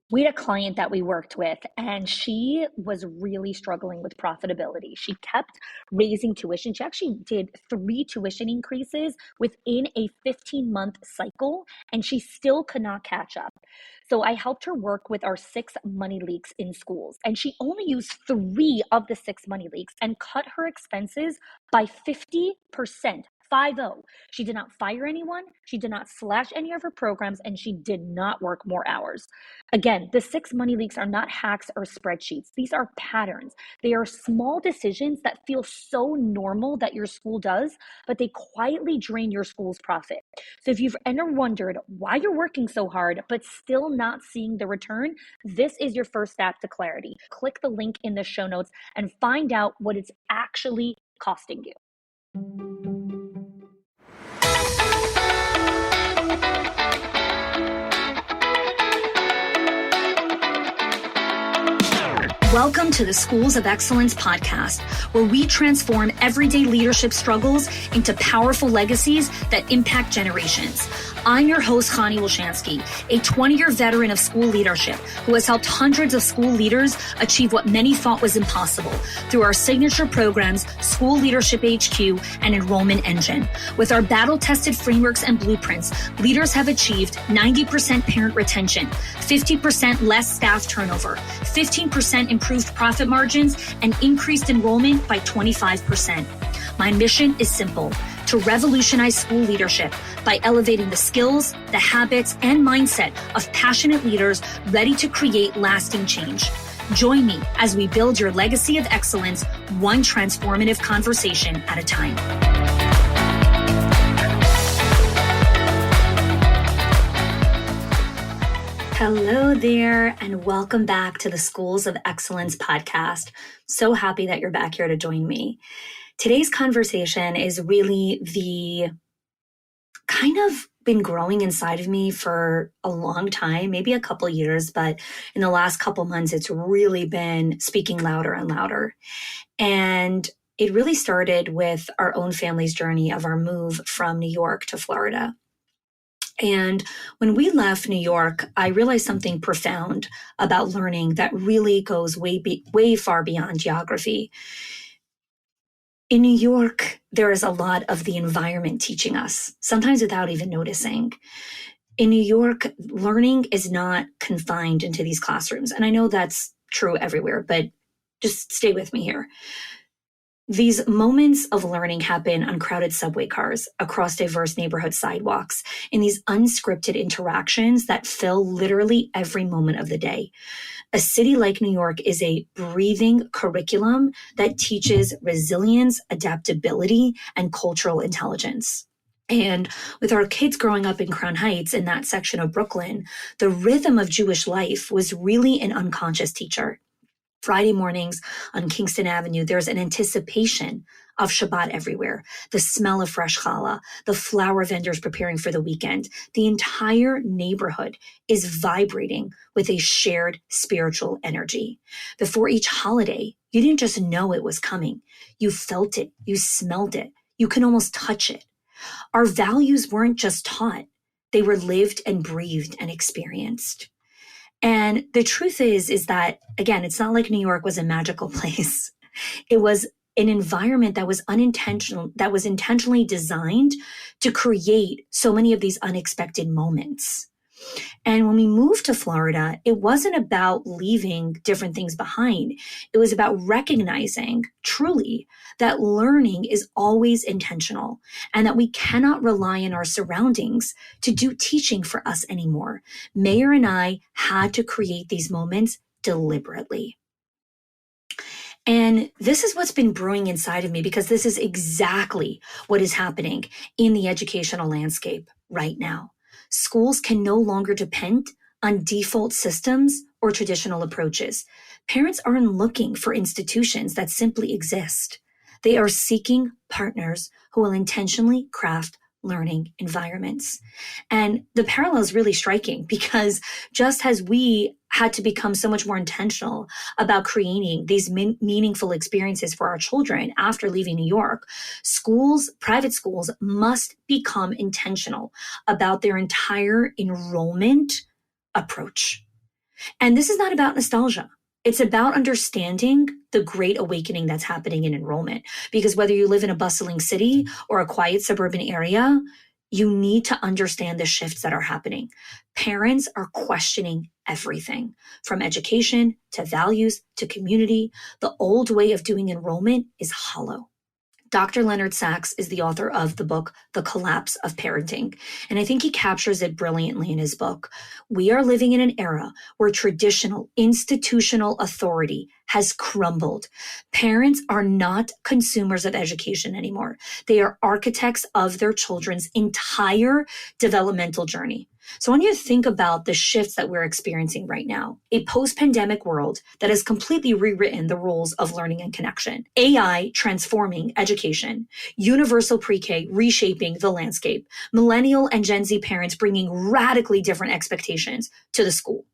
We had a client that we worked with, and she was really struggling with profitability. She kept raising tuition. She actually did 3 tuition increases within a 15-month cycle, and she still could not catch up. So I helped her work with our 6 money leaks in schools, and she only used 3 of the 6 money leaks and cut her expenses by 50%. 50. She did not fire anyone. She did not slash any of her programs, and she did not work more hours. Again, the 6 money leaks are not hacks or spreadsheets. These are patterns. They are small decisions that feel so normal that your school does, but they quietly drain your school's profit. So if you've ever wondered why you're working so hard, but still not seeing the return, this is your first step to clarity. Click the link in the show notes and find out what it's actually costing you. Welcome to the Schools of Excellence podcast, where we transform everyday leadership struggles into powerful legacies that impact generations. I'm your host, Chani Wolshansky, a 20-year veteran of school leadership who has helped hundreds of school leaders achieve what many thought was impossible through our signature programs, School Leadership HQ and Enrollment Engine. With our battle-tested frameworks and blueprints, leaders have achieved 90% parent retention, 50% less staff turnover, 15% improved profit margins, and increased enrollment by 25%. My mission is simple: to revolutionize school leadership by elevating the skills, the habits, and mindset of passionate leaders ready to create lasting change. Join me as we build your legacy of excellence, one transformative conversation at a time. Hello there, and welcome back to the Schools of Excellence podcast. So happy that you're back here to join me. Today's conversation is really the kind of been growing inside of me for a long time, maybe a couple years, but in the last couple months, it's really been speaking louder and louder. And it really started with our own family's journey of our move from New York to Florida. And when we left New York, I realized something profound about learning that really goes way far beyond geography. In New York, there is a lot of the environment teaching us, sometimes without even noticing. In New York, learning is not confined into these classrooms. And I know that's true everywhere, but just stay with me here. These moments of learning happen on crowded subway cars, across diverse neighborhood sidewalks, in these unscripted interactions that fill literally every moment of the day. A city like New York is a breathing curriculum that teaches resilience, adaptability, and cultural intelligence. And with our kids growing up in Crown Heights, in that section of Brooklyn, the rhythm of Jewish life was really an unconscious teacher. Friday mornings on Kingston Avenue, there's an anticipation of Shabbat everywhere. The smell of fresh challah, the flower vendors preparing for the weekend. The entire neighborhood is vibrating with a shared spiritual energy. Before each holiday, you didn't just know it was coming. You felt it. You smelled it. You can almost touch it. Our values weren't just taught. They were lived and breathed and experienced. And the truth is that, again, it's not like New York was a magical place. It was an environment that was intentionally designed to create so many of these unexpected moments. And when we moved to Florida, it wasn't about leaving different things behind. It was about recognizing truly that learning is always intentional and that we cannot rely on our surroundings to do teaching for us anymore. Mayor and I had to create these moments deliberately. And this is what's been brewing inside of me, because this is exactly what is happening in the educational landscape right now. Schools can no longer depend on default systems or traditional approaches. Parents aren't looking for institutions that simply exist. They are seeking partners who will intentionally craft learning environments. And the parallel is really striking, because just as we had to become so much more intentional about creating these meaningful experiences for our children after leaving New York, schools, private schools, must become intentional about their entire enrollment approach. And this is not about nostalgia. It's about understanding the great awakening that's happening in enrollment. Because whether you live in a bustling city or a quiet suburban area, you need to understand the shifts that are happening. Parents are questioning everything from education to values to community. The old way of doing enrollment is hollow. Dr. Leonard Sachs is the author of the book, The Collapse of Parenting, and I think he captures it brilliantly in his book. We are living in an era where traditional institutional authority has crumbled. Parents are not consumers of education anymore. They are architects of their children's entire developmental journey. So I want you to think about the shifts that we're experiencing right now. A post-pandemic world that has completely rewritten the rules of learning and connection. AI transforming education. Universal pre-K reshaping the landscape. Millennial and Gen Z parents bringing radically different expectations to the school.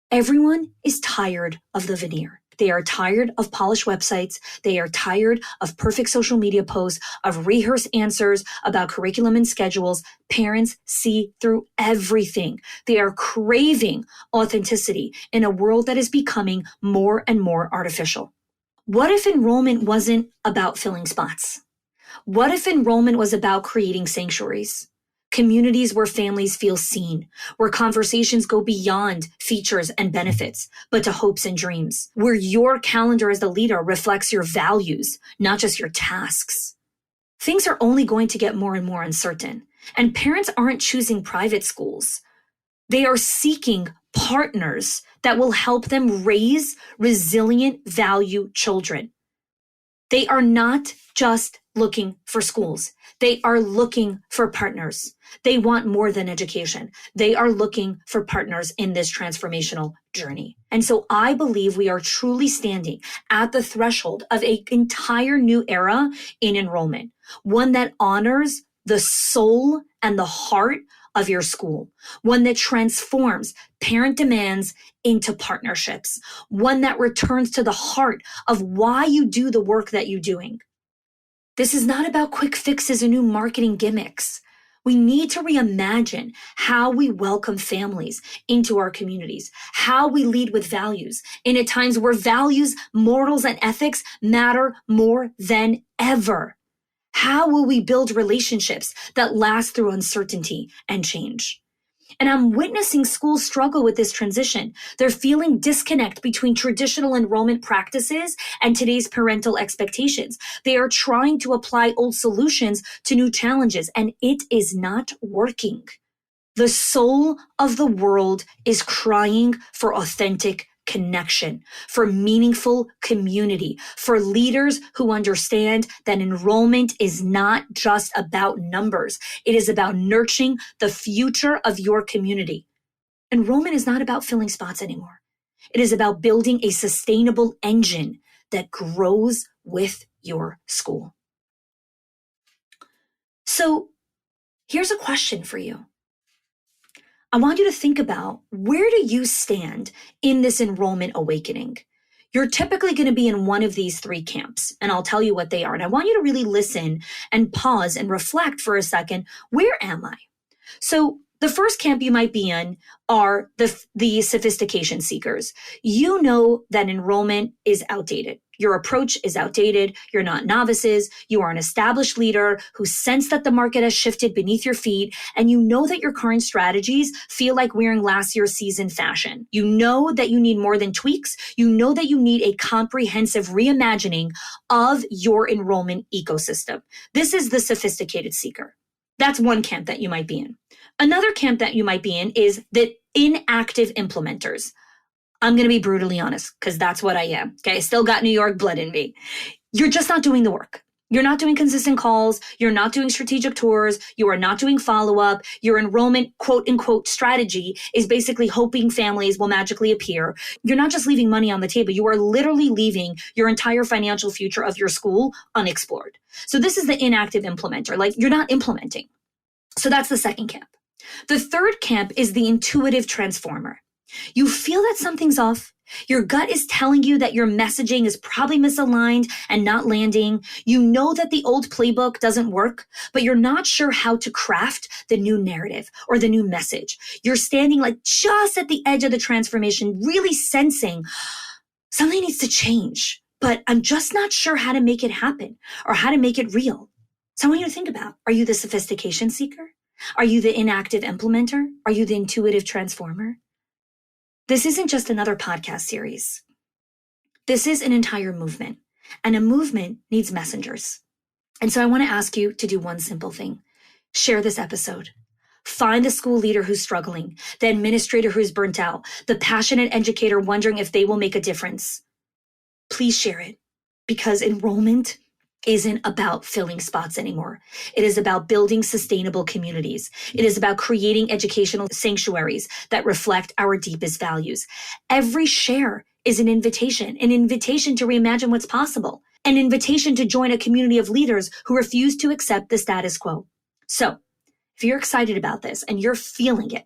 Everyone is tired of the veneer. They are tired of polished websites. They are tired of perfect social media posts, of rehearsed answers about curriculum and schedules. Parents see through everything. They are craving authenticity in a world that is becoming more and more artificial. What if enrollment wasn't about filling spots? What if enrollment was about creating sanctuaries? Communities where families feel seen, where conversations go beyond features and benefits, but to hopes and dreams, where your calendar as the leader reflects your values, not just your tasks. Things are only going to get more and more uncertain, and parents aren't choosing private schools. They are seeking partners that will help them raise resilient value children. They are not just looking for schools. They are looking for partners. They want more than education. They are looking for partners in this transformational journey. And so I believe we are truly standing at the threshold of an entire new era in enrollment, one that honors the soul and the heart of your school, one that transforms parent demands into partnerships, one that returns to the heart of why you do the work that you're doing. This is not about quick fixes and new marketing gimmicks. We need to reimagine how we welcome families into our communities, how we lead with values in at times where values, morals, and ethics matter more than ever. How will we build relationships that last through uncertainty and change? And I'm witnessing schools struggle with this transition. They're feeling disconnect between traditional enrollment practices and today's parental expectations. They are trying to apply old solutions to new challenges, and it is not working. The soul of the world is crying for authentic connection, for meaningful community, for leaders who understand that enrollment is not just about numbers. It is about nurturing the future of your community. Enrollment is not about filling spots anymore. It is about building a sustainable engine that grows with your school. So here's a question for you. I want you to think about, where do you stand in this enrollment awakening? You're typically going to be in one of these three camps, and I'll tell you what they are. And I want you to really listen and pause and reflect for a second. Where am I? So the first camp you might be in are the sophistication seekers. You know that enrollment is outdated. Your approach is outdated. You're not novices. You are an established leader who sense that the market has shifted beneath your feet, and you know that your current strategies feel like wearing last year's season fashion. You know that you need more than tweaks. You know that you need a comprehensive reimagining of your enrollment ecosystem. This is the sophisticated seeker. That's one camp that you might be in. Another camp that you might be in is the inactive implementers. I'm going to be brutally honest, because that's what I am. Okay, I still got New York blood in me. You're just not doing the work. You're not doing consistent calls. You're not doing strategic tours. You are not doing follow-up. Your enrollment quote unquote strategy is basically hoping families will magically appear. You're not just leaving money on the table. You are literally leaving your entire financial future of your school unexplored. So this is the inactive implementer. Like, you're not implementing. So that's the second camp. The third camp is the intuitive transformer. You feel that something's off. Your gut is telling you that your messaging is probably misaligned and not landing. You know that the old playbook doesn't work, but you're not sure how to craft the new narrative or the new message. You're standing like just at the edge of the transformation, really sensing something needs to change, but I'm just not sure how to make it happen or how to make it real. So I want you to think about, are you the sophistication seeker? Are you the inactive implementer? Are you the intuitive transformer? This isn't just another podcast series. This is an entire movement, and a movement needs messengers. And so I want to ask you to do one simple thing. Share this episode. Find the school leader who's struggling, the administrator who's burnt out, the passionate educator wondering if they will make a difference. Please share it, because enrollment isn't about filling spots anymore. It is about building sustainable communities. It is about creating educational sanctuaries that reflect our deepest values. Every share is an invitation to reimagine what's possible, an invitation to join a community of leaders who refuse to accept the status quo. So if you're excited about this and you're feeling it,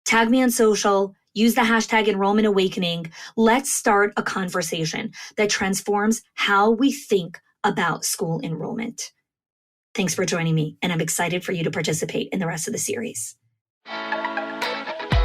tag me on social, use the hashtag Enrollment Awakening. Let's start a conversation that transforms how we think about school enrollment. Thanks for joining me, and I'm excited for you to participate in the rest of the series.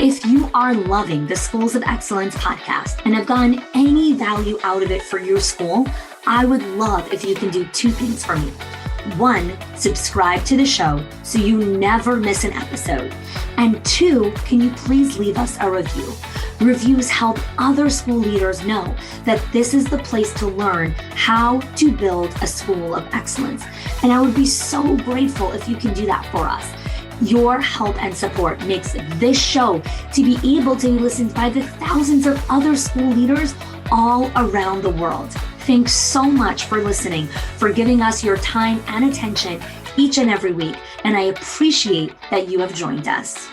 If you are loving the Schools of Excellence podcast and have gotten any value out of it for your school, I would love if you can do two things for me. One, subscribe to the show so you never miss an episode. And two, can you please leave us a review? Reviews help other school leaders know that this is the place to learn how to build a school of excellence. And I would be so grateful if you can do that for us. Your help and support makes this show to be able to be listened by the thousands of other school leaders all around the world. Thanks so much for listening, for giving us your time and attention each and every week. And I appreciate that you have joined us.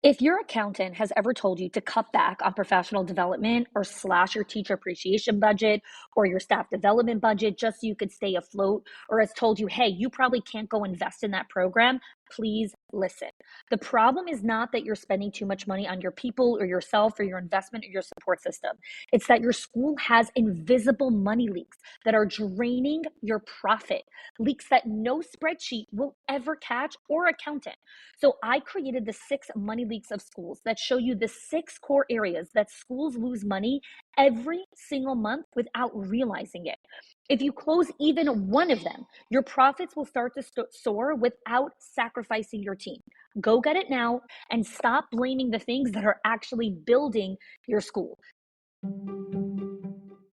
If your accountant has ever told you to cut back on professional development or slash your teacher appreciation budget or your staff development budget just so you could stay afloat, or has told you, hey, you probably can't go invest in that program, please listen. The problem is not that you're spending too much money on your people or yourself or your investment or your support system. It's that your school has invisible money leaks that are draining your profit, leaks that no spreadsheet will ever catch or accountant. So I created the 6 money leaks of schools that show you the 6 core areas that schools lose money every single month without realizing it. If you close even one of them, your profits will start to soar without sacrificing your team. Go get it now and stop blaming the things that are actually building your school.